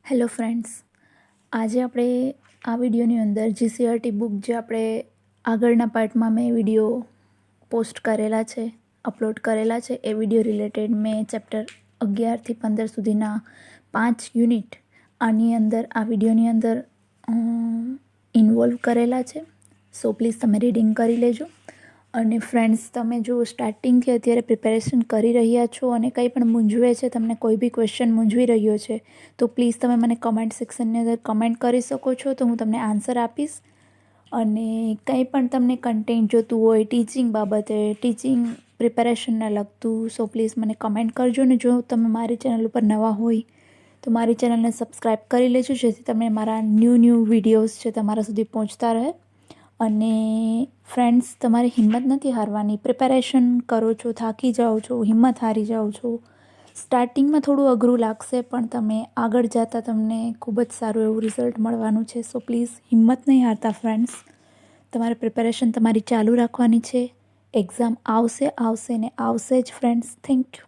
Hello friends, આજે આપણે આ વિડીયોની અંદર જીસીઆરટી બુક જે આપણે આગળના પાર્ટમાં મેં વિડીયો પોસ્ટ કરેલા છે, અપલોડ કરેલા છે, એ વિડીયો રિલેટેડ મેં ચેપ્ટર 11થી 15 સુધીના 5 યુનિટ આની અંદર આ વિડીયોની અંદર ઇન્વોલ્વ કરેલા છે. સો પ્લીઝ તમે રીડિંગ કરી લેજો. અને ફ્રેન્ડ્સ, તમે જો સ્ટાર્ટિંગથી અત્યારે પ્રિપેરેશન કરી રહ્યા છો અને કંઈ પણ મૂંઝવે છે, તમને કોઈ બી ક્વેશ્ચન મૂંઝવી રહ્યો છે, તો પ્લીઝ તમે મને કમેન્ટ સેક્શનની અંદર કમેન્ટ કરી શકો છો, તો હું તમને આન્સર આપીશ. અને કંઈ પણ તમને કન્ટેન્ટ જોતું હોય ટીચિંગ બાબતે, ટીચિંગ પ્રિપેરેશનને લગતું, સો પ્લીઝ મને કમેન્ટ કરજો. ને જો તમે મારી ચેનલ ઉપર નવા હોય તો મારી ચેનલને સબસ્ક્રાઈબ કરી લેજો, જેથી તમને મારા ન્યૂ વિડીયોઝ છે તમારા સુધી પહોંચતા રહે. અને ફ્રેન્ડ્સ, તમારી હિંમત નથી હારવાની. પ્રિપેરેશન કરો છો, થાકી જાઓ છો, હિંમત હારી જાઓ છો, સ્ટાર્ટિંગમાં થોડું અઘરું લાગશે, પણ તમે આગળ જતાં તમને ખૂબ જ સારું એવું રિઝલ્ટ મળવાનું છે. સો પ્લીઝ હિંમત નહીં હારતા ફ્રેન્ડ્સ. તમારે પ્રિપેરેશન તમારી ચાલુ રાખવાની છે. એક્ઝામ આવશે ને આવશે જ ફ્રેન્ડ્સ. Thank you.